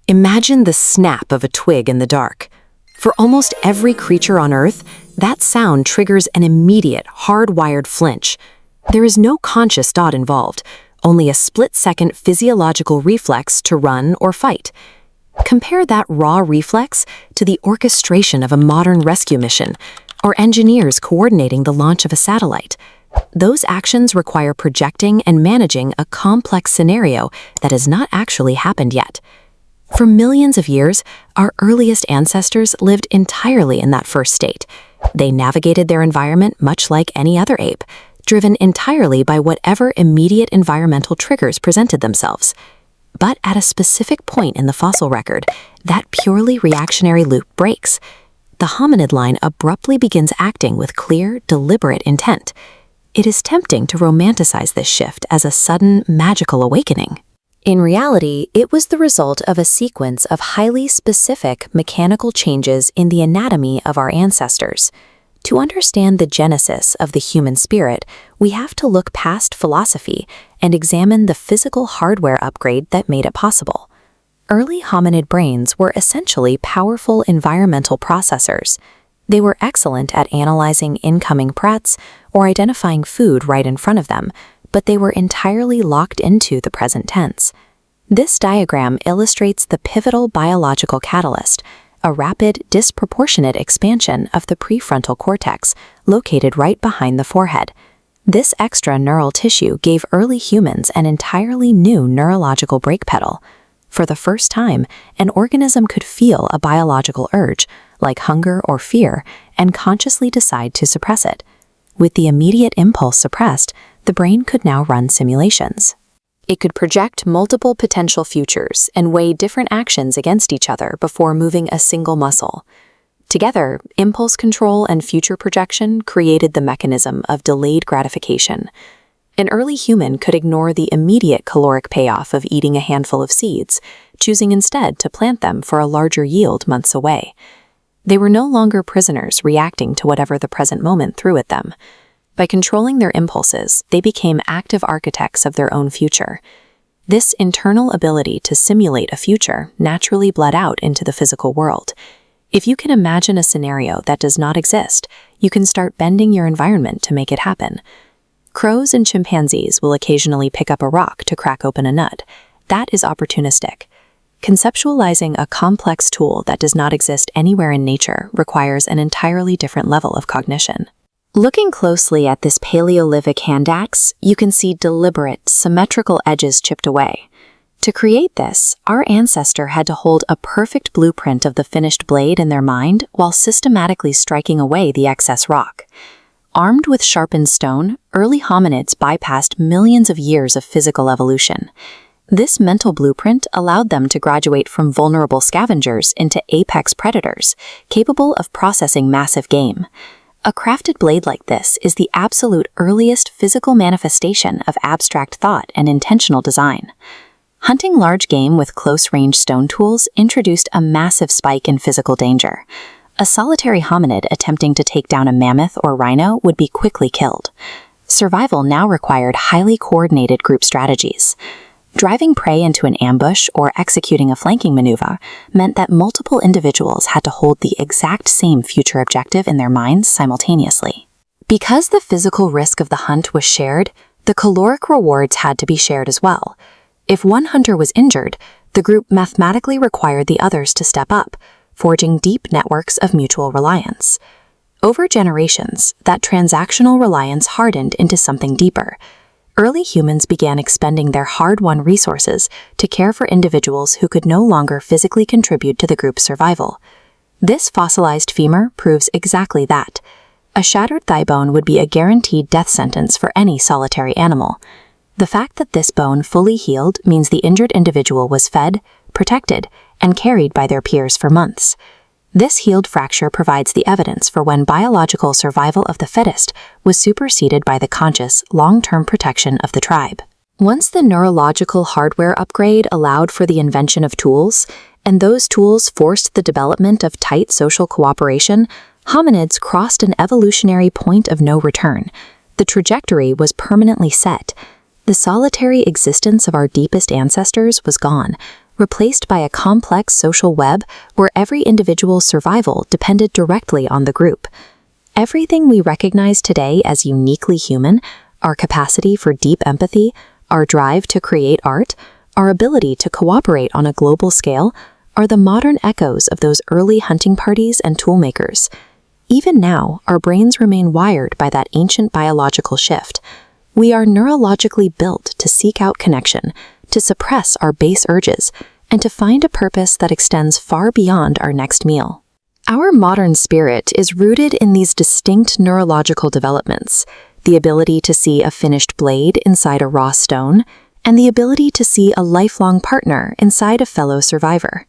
Imagine the snap of a twig in the dark. For almost every creature on Earth, that sound triggers an immediate, hardwired flinch. There is no conscious thought involved, only a split-second physiological reflex to run or fight. Compare that raw reflex to the orchestration of a modern rescue mission, or engineers coordinating the launch of a satellite. Those actions require projecting and managing a complex scenario that has not actually happened yet. For millions of years, our earliest ancestors lived entirely in that first state. They navigated their environment much like any other ape, driven entirely by whatever immediate environmental triggers presented themselves. But at a specific point in the fossil record, that purely reactionary loop breaks. The hominid line abruptly begins acting with clear, deliberate intent. It is tempting to romanticize this shift as a sudden, magical awakening. In reality, it was the result of a sequence of highly specific mechanical changes in the anatomy of our ancestors. To understand the genesis of the human spirit, we have to look past philosophy and examine the physical hardware upgrade that made it possible. Early hominid brains were essentially powerful environmental processors. They were excellent at analyzing incoming threats or identifying food right in front of them, but they were entirely locked into the present tense. This diagram illustrates the pivotal biological catalyst, a rapid, disproportionate expansion of the prefrontal cortex located right behind the forehead. This extra neural tissue gave early humans an entirely new neurological brake pedal. For the first time, an organism could feel a biological urge, like hunger or fear, and consciously decide to suppress it. With the immediate impulse suppressed, the brain could now run simulations. It could project multiple potential futures and weigh different actions against each other before moving a single muscle. Together, impulse control and future projection created the mechanism of delayed gratification. An early human could ignore the immediate caloric payoff of eating a handful of seeds, choosing instead to plant them for a larger yield months away. They were no longer prisoners reacting to whatever the present moment threw at them. By controlling their impulses, they became active architects of their own future. This internal ability to simulate a future naturally bled out into the physical world. If you can imagine a scenario that does not exist, you can start bending your environment to make it happen. Crows and chimpanzees will occasionally pick up a rock to crack open a nut. That is opportunistic. Conceptualizing a complex tool that does not exist anywhere in nature requires an entirely different level of cognition. Looking closely at this Paleolithic hand axe, you can see deliberate, symmetrical edges chipped away. To create this, our ancestor had to hold a perfect blueprint of the finished blade in their mind while systematically striking away the excess rock. Armed with sharpened stone, early hominids bypassed millions of years of physical evolution. This mental blueprint allowed them to graduate from vulnerable scavengers into apex predators, capable of processing massive game. A crafted blade like this is the absolute earliest physical manifestation of abstract thought and intentional design. Hunting large game with close-range stone tools introduced a massive spike in physical danger. A solitary hominid attempting to take down a mammoth or rhino would be quickly killed. Survival now required highly coordinated group strategies. Driving prey into an ambush or executing a flanking maneuver meant that multiple individuals had to hold the exact same future objective in their minds simultaneously. Because the physical risk of the hunt was shared, the caloric rewards had to be shared as well. If one hunter was injured, the group mathematically required the others to step up, forging deep networks of mutual reliance. Over generations, that transactional reliance hardened into something deeper. Early humans began expending their hard-won resources to care for individuals who could no longer physically contribute to the group's survival. This fossilized femur proves exactly that. A shattered thigh bone would be a guaranteed death sentence for any solitary animal. The fact that this bone fully healed means the injured individual was fed, protected, and carried by their peers for months. This healed fracture provides the evidence for when biological survival of the fittest was superseded by the conscious, long-term protection of the tribe. Once the neurological hardware upgrade allowed for the invention of tools, and those tools forced the development of tight social cooperation, hominids crossed an evolutionary point of no return. The trajectory was permanently set. The solitary existence of our deepest ancestors was gone, replaced by a complex social web where every individual's survival depended directly on the group. Everything we recognize today as uniquely human, our capacity for deep empathy, our drive to create art, our ability to cooperate on a global scale, are the modern echoes of those early hunting parties and toolmakers. Even now, our brains remain wired by that ancient biological shift. We are neurologically built to seek out connection, to suppress our base urges, and to find a purpose that extends far beyond our next meal. Our modern spirit is rooted in these distinct neurological developments: the ability to see a finished blade inside a raw stone, and the ability to see a lifelong partner inside a fellow survivor.